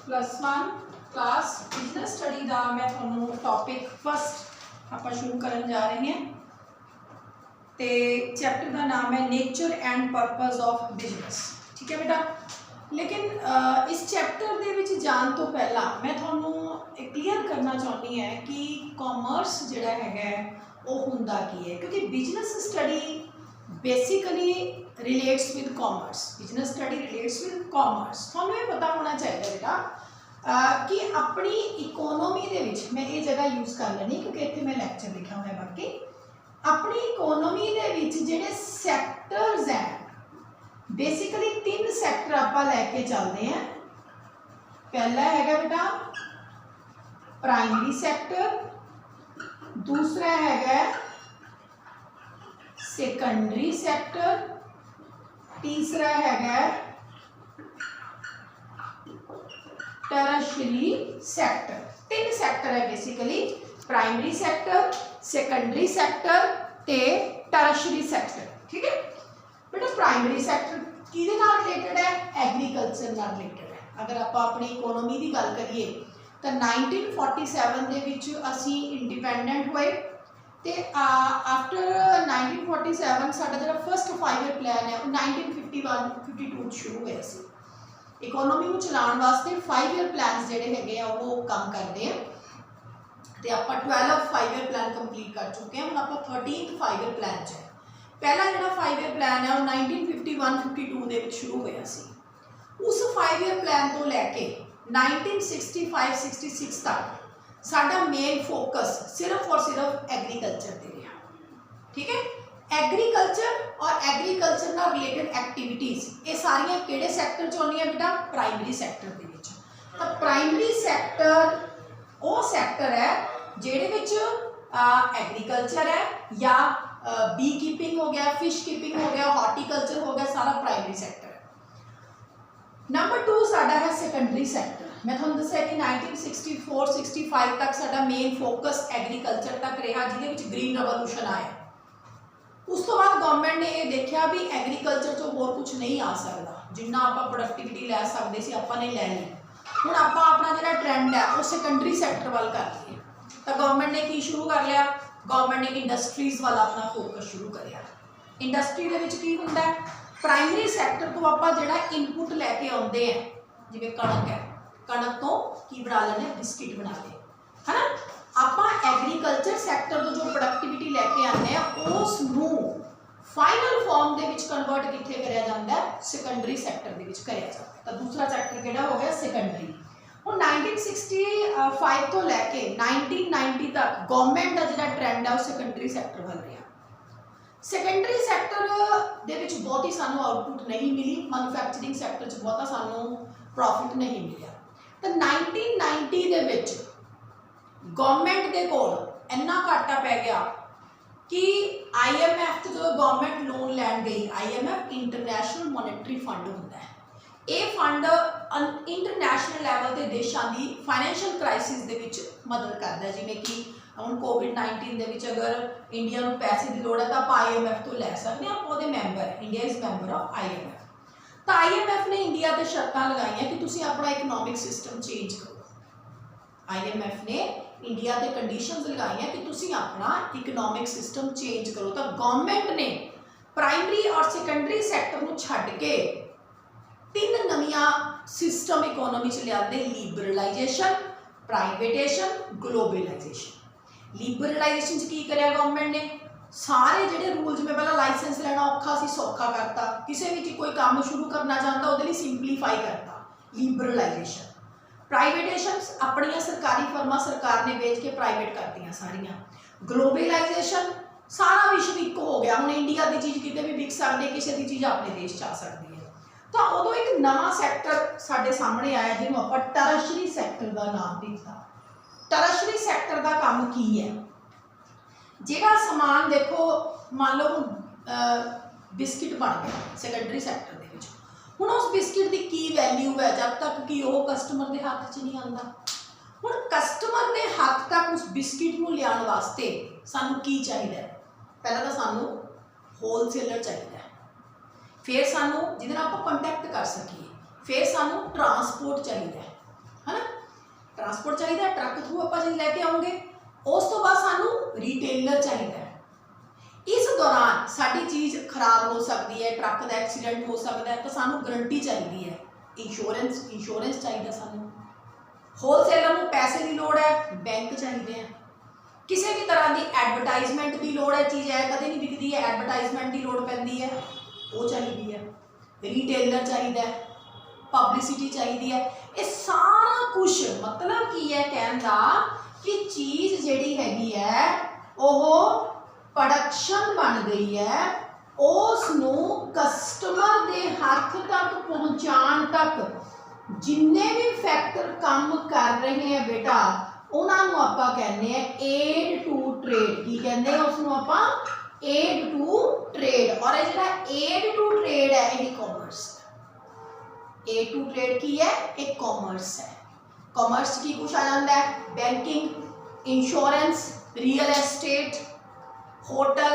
+1 class business study का मैं थोनों topic first आप शुरू करन जा रहे हैं। तो चैप्टर का नाम है nature and purpose of business. ठीक है बेटा, लेकिन इस चैप्टर के विच जान तो पहला मैं थोनों क्लीयर करना चाहती है कि कॉमर्स जिहड़ा है वो हुंदा की है, क्योंकि business study basically relates with commerce. Business study relates with commerce. थोनों ये पता होना चाहिए बेटा कि अपनी इकोनॉमी दे विच मैं ये जगह यूज़ कर लेनी, क्योंकि इत्थे मैं लैक्चर लिखा हुआ है। बाकी अपनी इकोनॉमी दे विच जिहड़े सैक्टर्स हैं, बेसिकली 3 सैक्टर आपां लैके चलते हैं। पहला है बेटा प्राइमरी सैक्टर, दूसरा है सेकेंडरी सेक्टर, तीसरा है टर्शियरी सेक्टर। 3 सैक्टर है basically, primary sector, secondary sector ते टर्शियरी सेक्टर। ठीक है बेटा, प्राइमरी सेक्टर किहदे नाल रिलेटेड है? एग्रीकल्चर नाल रिलेटेड है। अगर आप अपनी इकोनॉमी की गल करिए तो 1947 दे विच असीं इंडिपेंडेंट होए ते आफ्टर 1947 साडा जिहड़ा फर्स्ट 5 ईयर प्लान है 1951-52 शुरू होया सी। इकोनॉमी को चलाउण वास्ते 5 ईयर प्लान्स जिहड़े हैगे आ वो काम करते हैं। तो आप 12 5 ईयर प्लान कंप्लीट कर चुके हैं। हुण आप 13th 5 ईयर प्लान च है। पहला जिहड़ा 5 ईयर प्लान है वो 1951-52 दे विच शुरू होया सी। उस 5 ईयर प्लान तो लैके 1965-66 तक साडा मेन फोकस सिर्फ और सिर्फ एग्रीकल्चर ते रहा। ठीक है, एग्रीकल्चर और एग्रीकल्चर नाल रिलेटेड एक्टिविटीज़ ये सारियां किहड़े सैक्टर च आउंदियां बेटा? प्राइमरी सैक्टर दे विच। तो प्राइमरी सैक्टर वो सैक्टर है जिहदे विच एग्रीकल्चर है या बी कीपिंग हो गया, फिश कीपिंग हो गया, हॉर्टिकल्चर हो गया, सारा प्राइमरी सैक्टर है। नंबर 2 साडा है सेकेंडरी सैक्टर। मैं तुहानूं दस्सिया कि 1964-65 तक साडा मेन फोकस एग्रीकल्चर तक रहा, जिहदे विच ग्रीन रेवोल्यूशन आया। उस तो बाद गवर्नमेंट ने यह देखा भी एग्रीकल्चर चो होर कुछ नहीं आ सकता, जिन्ना आप प्रोडक्टिविटी लै सकते सी आपां नहीं लै ली। हुण आपां अपना जिहड़ा ट्रेंड है वो सेकेंडरी सैक्टर वाल कर लईए। तो गवर्नमेंट ने की शुरू कर लिया? गवर्नमेंट ने इंडस्ट्रीज़ वाला अपना फोकस शुरू करिया। इंडस्ट्री दे विच की हुंदा है? प्राइमरी सैक्टर तो आपां जिहड़ा इनपुट लैके आउंदे हैं, जिवें कणक है, कणक तो की बना लेने? बिस्किट बना ले, है ना। आपां एग्रीकल्चर सैक्टर तो जो प्रोडक्टिविटी लैके आने उसनूं फाइनल फॉर्म दे विच कन्वर्ट कित्थे करिया जांदा है? सेकेंडरी सैक्टर दे विच करिया जांदा है। तो दूसरा सैक्टर किहड़ा हो गया? सेकेंडरी। हुण 1965 तो लैके 1990 तक गवर्नमेंट का जिहड़ा ट्रेंड है वो सेकेंडरी सैक्टर वाल रहा। सेकेंडरी सैक्टर दे विच बहुती सानूं आउटपुट नहीं मिली, मैन्युफैक्चरिंग सैक्टर च बहुता सानूं प्रॉफिट नहीं मिलिया। तो 1990 दे विच गवर्नमेंट के कोल इन्ना घाटा पै गया कि IMF तो जो गवर्नमेंट लोन लैन गई, IMF इंटरनेशनल मॉनेटरी फंड होंदा है। ये फंड इंटरनेशनल लैवल के देशों की फाइनैंशियल क्राइसिस दे विच मदद करता है। जिवें कि हुण कोविड-19 दे विच अगर इंडिया को पैसे की लोड़ है तो आप IMF तो लै सकते हैं, आप वो मैंबर है। India is member of IMF। तो IMF ने इंडिया ते शर्तां लगाईयां कि तुसीं अपना इकनॉमिक सिस्टम चेंज करो। IMF ने इंडिया के कंडीशनस लगाई कि तुसीं अपना इकनॉमिक सिस्टम चेंज करो। तो गवर्नमेंट ने प्राइमरी और सेकेंडरी सैक्टर को छड्ड के 3 नवीं सिस्टम इकोनॉमी च लिया: लिबरलाइजेशन, प्राइवेटेशन, ग्लोबलाइजेशन। लिबरलाइजेशन की करिया गवर्नमेंट ने? सारे जिहड़े रूल्स में पहला लाइसेंस लेना औखा सी सौखा करता, किसी भी कोई काम शुरू करना चाहता वो सिंपलीफाई करता, लिबरलाइजेशन। प्राइवेटेशन, अपनिया सरकारी फर्मा सरकार ने बेच के प्राइवेट करती सारिया। ग्लोबलाइजेशन, सारा विश्व एक हो गया, हुण इंडिया की चीज़ कितने भी विक सकती है, किसी की चीज़ अपने देश आ सकती है। तो उदों एक नवा सैक्टर साडे सामने आया जिन्होंने आपां टर्शियरी सैक्टर का नाम दिता। टर्शियरी सैक्टर का काम की है? जिहड़ा समान देखो, मान लो बिस्किट बन गया सेकेंडरी सैक्टर दे विच, हुण उस बिस्किट की की वैल्यू है जब तक कि वह कस्टमर के हाथ च नहीं आता। हुण कस्टमर के हाथ तक उस बिस्किट को लियाण वास्ते सानू की चाहिए? पहला तो सानू होलसेलर चाहिए, फिर सानू जिहदे नाल आपां कंटैक्ट कर सकीए, फिर सानू ट्रांसपोर्ट चाहिए, ट्रांसपोर्ट चाहिए, ट्रक थ्रू आप चीज़ लैके आओगे। उस तो बाद सानू रिटेलर चाहिए। इस दौरान साडी चीज़ खराब हो सकती है, ट्रक का एक्सीडेंट हो सकता है, तो सानू गारंटी चाहिए है, इंश्योरेंस चाहिए सानू। होलसेलर को पैसे की लोड़ है, बैंक चाहिए है। किसी भी तरह की एडवरटाइजमेंट की लोड़ है, चीज़ है कदे नहीं बिकती है, एडवरटाइजमेंट की लोड़ पैंदी है, वो चाहिए है। रिटेलर चाहिए है, पब्लिसिटी चाहिए है। ये सारा कुछ मतलब की है कहने का कि चीज़ जिहड़ी हैगी है वो प्रोडक्शन बन गई है, उसनू कस्टमर के हाथ तक पहुँचाने तक जिन्ने भी फैक्टर काम कर रहे हैं बेटा, उन्होंने आप कहने एड टू ट्रेड। की कहते हैं उसनू आप एड टू ट्रेड। और ये जो एड टू ट्रेड है ये कॉमर्स है। एड टू ट्रेड की है, एक कॉमर्स है। कॉमर्स की कुछ आ जाता है banking, insurance, real estate, hotel,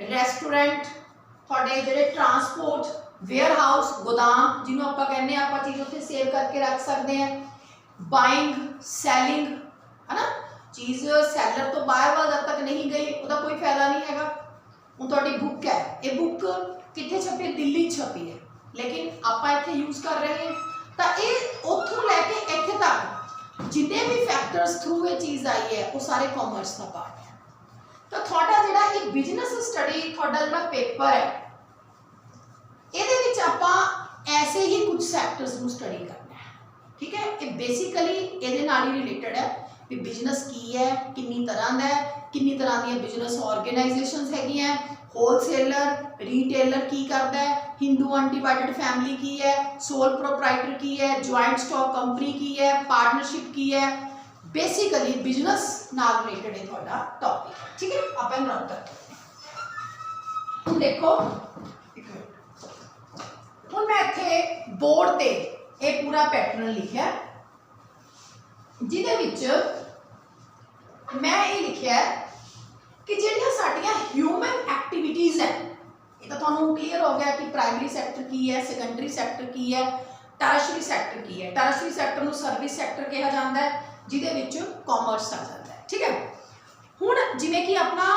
restaurant, थोड़े जो ट्रांसपोर्ट, वेयर हाउस, गोदाम जिन्हों आप कहने आप चीज़ उत्थे सेव करके रख सकते हैं, बाइंग, सैलिंग, है ना। चीज़ सैलर तो बाहर वाल जब तक नहीं गई उसका कोई फायदा नहीं है। हूँ थोड़ी बुक है, ये बुक कितने छपी है, दिल्ली छपी है, लेकिन आप इतने यूज़ कर रहे हैं, तो ये उतों लैके इतने तक जिन्ने भी फैक्टर्स थ्रू ये चीज़ आई है वो सारे कॉमर्स का पार्ट है। तो थोड़ा जिहड़ा एक बिजनेस स्टडी थोड़ा जिहड़ा पेपर है, ये आप ऐसे ही कुछ सैक्टर्स को स्टडी करना है, ठीक है। ये बेसिकली ये रिलेटेड है कि बिजनेस की है, कितनी तरह का है, कितनी तरह दी बिजनेस ऑर्गेनाइजेशंस हैगियां, होलसेलर, रिटेलर की करता है, हिंदू अनडिवाइडेड फैमिली की है, सोल प्रोप्राइटर की है, ज्वाइंट स्टॉक कंपनी की है, पार्टनरशिप की है। बेसिकली बिजनेस नाल रिलेटेड है थोड़ा टॉपिक, ठीक है। आप नोट करते हैं। देखो हूँ मैं इत्थे बोर्ड ते ये पूरा पैटर्न लिखा, जिहदे विच मैं ये लिखा है कि जिहड़ियां साडियां ह्यूमन एक्टिविटीज़ है, ये तो तुहानूं क्लीयर हो गया कि प्राइमरी सैक्टर की है, सैकेंडरी सैक्टर की है, टैरशरी सैक्टर की है। टैरशरी सैक्टर को सर्विस सैक्टर कहा जाता है, जिहदे विच कॉमर्स आ जाता है, ठीक है। हुण जिवें कि अपना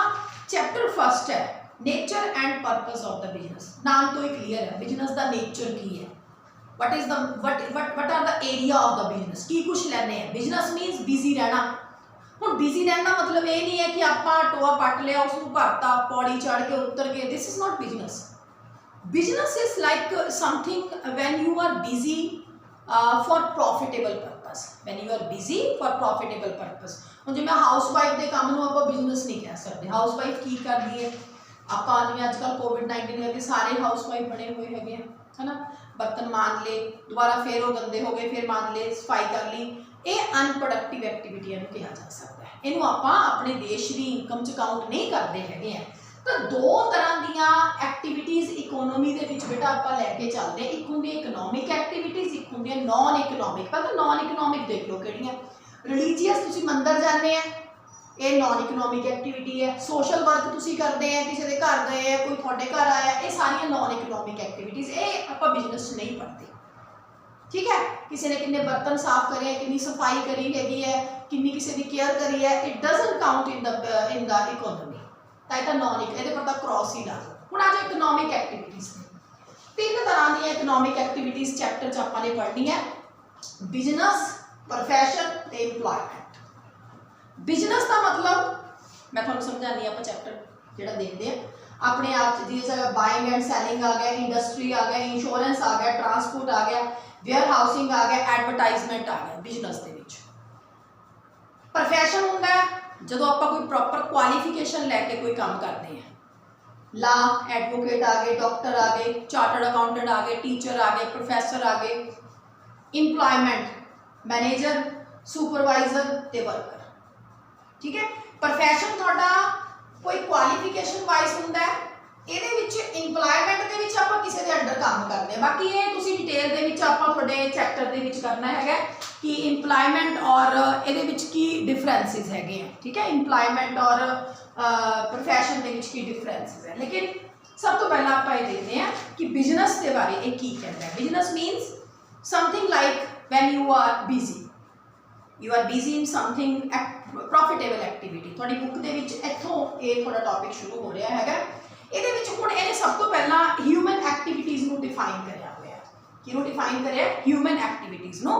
चैप्टर फर्स्ट है nature and purpose of the business, नाम तो ही क्लीयर है, बिजनेस का नेचर की है, what are the area of the business, की कुछ लैने हैं। बिजनेस मीनस बिजी रहना। हुण बिजी रहना मतलब ये नहीं है कि आप टोआ पट लिया, उसको भरता, पौड़ी चढ़ के उतर के, this is not business. Business is like something when you are busy for profitable purpose, when you are busy for profitable purpose. हुण जिवें हाउस वाइफ के काम नूं आपां बिजनेस नहीं कह सकते। हाउस वाइफ की करदी है, आप जिवें अजकल कोविड-19 करके सारे हाउस वाइफ बने हुए हैं, है ना। बर्तन मान ले, दोबारा फिर वो गंदे हो गए, फिर मान ले, सफाई कर ली, ये अनप्रोडक्टिव एक्टिविटी कहा जा सकता है। इनू आप अपने देश की इनकम च काउंट नहीं करते हैं। तो दो तरह दियां एक्टिविटीज़ इकोनॉमी के विच बेटा आप लैके चलते हैं, एक होंगी इकनॉमिक एक्टिविटीज़, एक होंगी नॉन इकनॉमिक। पता नॉन इकनॉमिक देख लो किहड़ियां, रिलीजीयस तुसीं मंदिर जाते हैं, ये नॉन इकनॉमिक एक्टिविटी है। सोशल वर्क तुसीं करते हैं, किसी के घर गए हैं, कोई थोड़े घर आया, ये सारियां नॉन इकनॉमिक एक्टिविटीज़, ये आप बिजनेस नहीं पढ़ते, ठीक है। किसी ने कितने बर्तन साफ करे हैं, कितनी सफाई करी हैगी है, कितनी किसी की केयर करी है, it doesn't count in the economy, तो नॉन ये पर क्रॉस ही ला दो। हुण आज इकनॉमिक एक्टिविटीज़ तीन तरह की इकनॉमिक एक्टिविटीज़ चैप्टर च आपां ने पढ़नी है, बिजनेस, प्रोफैशन ते इंप्लॉयमेंट। बिजनेस का मतलब मैं तुहानूं समझानी आप चैप्टर जिहड़ा देखते हैं अपने आप जिस बाइंग एंड सैलिंग आ गया, इंडस्ट्री आ गया, इंश्योरेंस आ गया, ट्रांसपोर्ट आ गया, वेयर हाउसिंग आ गया, एडवरटाइजमेंट आ गया बिजनेस के विच। प्रोफैशन होंदा है जो आप कोई प्रॉपर क्वालिफिकेशन लैके कोई काम करते हैं, ला एडवोकेट आ गए, डॉक्टर आ गए, चार्टर्ड अकाउंटेंट आ गए, टीचर आ गए, प्रोफैसर आ गए। इंप्लॉयमेंट मैनेजर, सुपरवाइजर ते वर्कर, ठीक है। प्रोफैशन थोड़ा कोई क्वालिफिकेशन वाइज होंदा है, ਇਹਦੇ ਵਿੱਚ ਇੰਪਲੋਇਮੈਂਟ ਦੇ ਵਿੱਚ ਆਪਾਂ ਕਿਸੇ ਦੇ ਅੰਡਰ ਕੰਮ ਕਰਦੇ ਹਾਂ। ਬਾਕੀ ਇਹ ਤੁਸੀਂ ਡਿਟੇਲ ਦੇ ਵਿੱਚ ਆਪਾਂ ਤੁਹਾਡੇ ਚੈਪਟਰ ਦੇ ਵਿੱਚ ਕਰਨਾ ਹੈਗਾ ਕਿ ਇੰਪਲੋਇਮੈਂਟ ਔਰ ਇਹਦੇ ਵਿੱਚ ਕੀ ਡਿਫਰੈਂਸਿਸ ਹੈਗੇ ਆ, ਠੀਕ ਹੈ। ਇੰਪਲੋਇਮੈਂਟ ਔਰ प्रोफैशन ਦੇ ਵਿੱਚ ਕੀ ਡਿਫਰੈਂਸਿਸ ਹੈ, लेकिन सब तो पहला आप ये देखते हैं कि बिजनेस के बारे एक की कहता है। Business means something like when you are busy, you are busy in something profitable activity. थोड़ी बुक दे विच इत्थों ये थोड़ा टॉपिक शुरू हो रहा है। ਇਹਦੇ ਵਿੱਚ ਹੁਣ ਇਹਨੇ ਸਭ ਤੋਂ ਪਹਿਲਾਂ ਹਿਊਮਨ ਐਕਟੀਵਿਟੀਜ਼ ਨੂੰ ਡਿਫਾਈਨ ਕਰਿਆ ਹੋਇਆ। ਕਿਹਨੂੰ ਡਿਫਾਈਨ ਕਰਿਆ? ਹਿਊਮਨ ਐਕਟੀਵਿਟੀਜ਼ ਨੂੰ।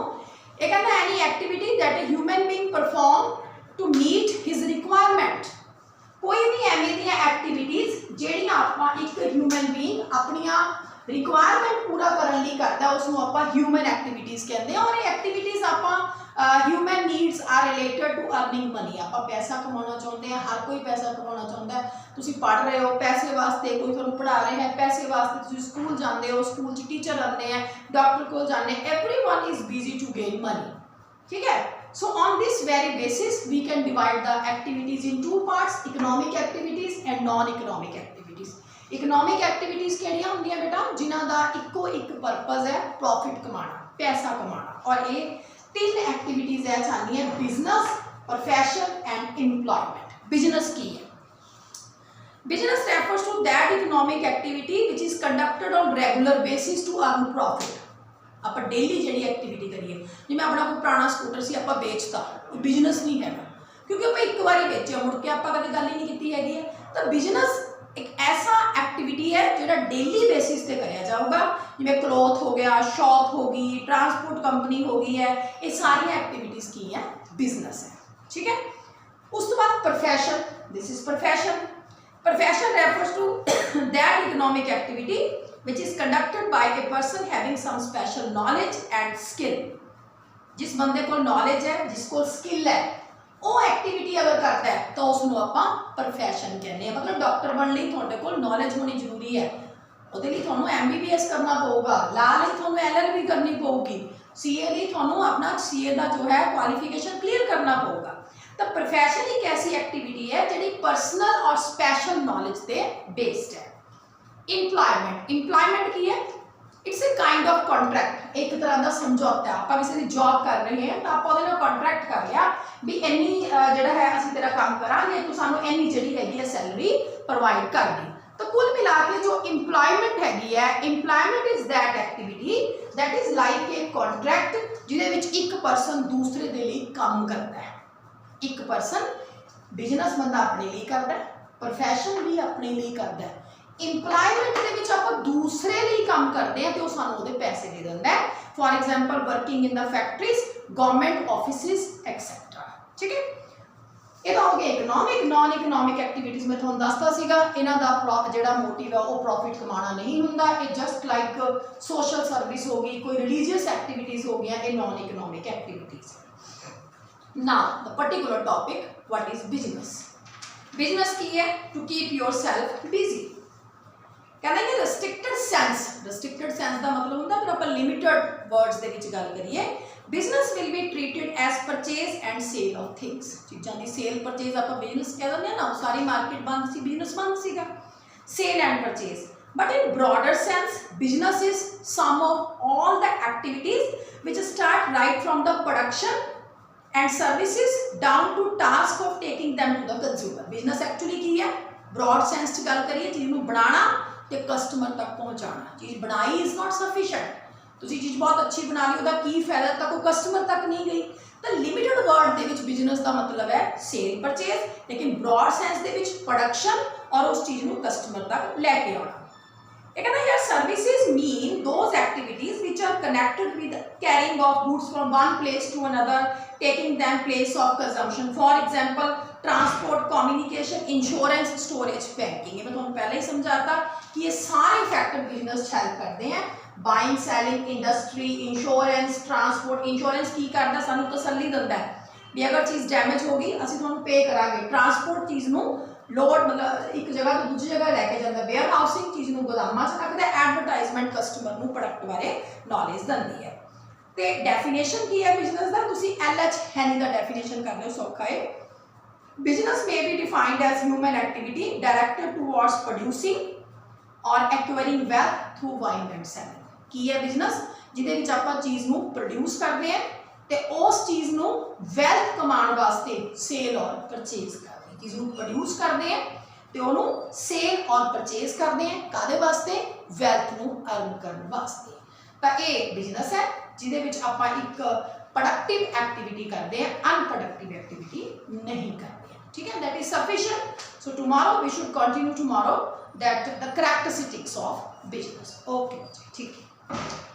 ਇਹ ਕਹਿੰਦਾ any activity that a human being perform to meet his requirement. कोई भी एवें दी एक्टिविटीज़ ਜਿਹੜੀਆਂ ਆਪਾਂ ਇੱਕ ਹਿਊਮਨ ਬੀइंग ਆਪਣੀਆਂ रिक्वायरमेंट पूरा करने लिए करता है उसको आप ह्यूमन एक्टिविटीज़ कहते हैं। और ये एक्टिविटीज़ आप human needs are related to earning money. आप पैसा कमाना चाहते हैं, हर कोई पैसा कमाना चाहता है। तुसी पढ़ रहे हो पैसे वास्ते, कोई तुहानू पढ़ा रहे हैं पैसे वास्ते, तुसी स्कूल जाते हो स्कूल च टीचर आते हैं, डॉक्टर को जाने, everyone is busy to gain money. ठीक है। So on this very basis we can divide the activities in two parts, economic activities and non economic activities. Economic activities किहड़ियां हुंदियां बेटा? जिन्हां दा इक्को एक पर्पज़ है प्रॉफिट कमाना, पैसा कमाना। और ये तीन एक्टिविटीज़ है चाहनी है business, profession and employment. Business की है? Business refers to that economic activity which is conducted on regular basis to earn profit. आप डेली जी एक्टिविटी करिए, जिवें अपना कोई पुराना स्कूटर से आप बेचता, बिजनेस नहीं है क्योंकि आप एक बार बेचे, मुड़ के आप कभी गल ही नहीं की हैगी। तो बिजनेस एक ऐसा एक्टिविटी है जो डेली बेसिस पे कराया जाऊगा। जिवें क्लोथ हो गया, शॉप होगी, ट्रांसपोर्ट कंपनी होगी है, ये सारी एक्टिविटीज़ की है बिजनेस है। ठीक है। उस तो बाद profession, this is profession. Profession refers to that economic activity which is conducted by a person having some special knowledge and skill. जिस बंदे को नॉलेज है, जिसको स्किल है, वो एक्टिविटी अगर करता है तो उसको आप प्रोफेशन कहते हैं। मतलब डॉक्टर बनने लिए थोड़े को नॉलेज होनी जरूरी है, वो थोड़ा MBBS करना पड़ेगा, ला लिए थोड़ा LLB करनी पड़ेगी, CA लिए थोड़ा अपना CA का जो है क्वालिफिकेशन क्लीयर करना पड़ेगा। तो प्रोफेशन एक ऐसी एक्टिविटी है जी परसनल और स्पैशल नॉलेज से बेस्ड है। इंप्लॉयमेंट, इंप्लॉयमेंट की है? It's a kind of contract, एक तरह का समझौता। आप किसी की जॉब कर रहे हैं तो आप कॉन्ट्रैक्ट कर लिया भी इन्नी जो है असीं तेरा काम करांगे, तो सानू इन्नी जी हैगी सैलरी प्रोवाइड कर दी। तो कुल मिला के जो इंप्लॉयमेंट हैगी है, employment is that activity that is like a contract जिहदे विच एक पर्सन दूसरे दे लई काम करता है। एक पर्सन बिजनेस बंदा अपने लिए करता है, प्रोफैशन भी अपने लिए करता है। इंप्लॉयमेंट के विच आप दूसरे लिए काम करते हैं तो सानू उहदे पैसे दे दिंदा है। For example working in the factories, government offices etcetera. ठीक है। ये हो गया इकोनॉमिक। नॉन इकोनॉमिक एक्टिविटीज़ में तुहानू दसदा सीगा, इन्हां दा जिहड़ा मोटिव है वो प्रॉफिट कमाना नहीं हुंदा। ये जस्ट लाइक सोशल सर्विस हो गई, कोई रिलीजियस एक्टिविटीज़ हो गई, ये non economic activities. Now the particular topic what is business. Business की है? To keep yourself busy. कहना है रिस्ट्रिक्टेड सेंस, रिस्ट्रिक्टेड सेंस का मतलब होता है अगर आप लिमिटेड वर्ड्स के विच गल करिए, business will be treated as purchase and sale of things. चीज़ों की सेल परचेज आप बिजनेस कह देंगे ना, सारी मार्केट बंद सी, बिजनेस बंद सीगा, sale and purchase. But in broader sense business is sum of all the activities which start right from the production and services down to task of taking them to the consumer. Business actually की है? Broad sense च गल करिए, चीज़ को बनाना तो customer तक पहुँचाना। चीज़ बनाई इज़ नॉट सफिशेंट, तुसी चीज़ बहुत अच्छी बना ली, उसका की फायदा तक वो कस्टमर तक नहीं गई। तो लिमिटेड वर्ड के बिजनेस का मतलब है सेल परचेज, लेकिन ब्रॉड सेंस के प्रोडक्शन और उस चीज़ को कस्टमर तक लैके आना। ये कहना यार services mean those activities which are connected with carrying of goods from one place to another, taking them place of consumption. For example transport, communication, insurance, storage, banking. मैं तुहानू पहले ही समझाता कि ये सारे फैक्टर बिजनेस हेल्प करते हैं। Buying, selling, industry, insurance, transport. Insurance की करता सानू तसल्ली दिंदा है भी अगर चीज़ डैमेज होगी असीं तुहानू पे करांगे। ट्रांसपोर्ट चीज़ नू लोड मतलब एक जगह तो दूसरी जगह लैके जाता, वेयर हाउसिंग चीज़ को गोदामां च रखता, एडवरटाइजमेंट कस्टमर को प्रोडक्ट बारे नॉलेज दिंदी है। तो डेफिनेशन की है बिजनेस का? तुसीं LH हैनी का डेफिनेशन कर लो, सौखा है। Business may be defined as human activity directed towards producing और acquiring wealth through buying and selling. की है बिजनेस? जिहदे विच आपां चीज़ को प्रोड्यूस करते हैं तो उस चीज़ को वेल्थ कमाने वास्ते सेल और परचेज करते हैं। चीज़ को प्रोड्यूस करते हैं तो उन्होंने सेल और परचेज करते हैं, कादे वास्ते? वेल्थ को अर्न करने वास्ते। तो ये बिजनेस है। ਜਿਹਦੇ ਵਿੱਚ ਆਪਾਂ ਇੱਕ ਪ੍ਰੋਡਕਟਿਵ ਐਕਟੀਵਿਟੀ ਕਰਦੇ ਹਾਂ, ਅਨਪ੍ਰੋਡਕਟਿਵ ਐਕਟੀਵਿਟੀ ਨਹੀਂ ਕਰਦੇ ਹਾਂ, ਠੀਕ ਹੈ। that is sufficient. So tomorrow we should continue tomorrow that the characteristics of business. Okay, ठीक है।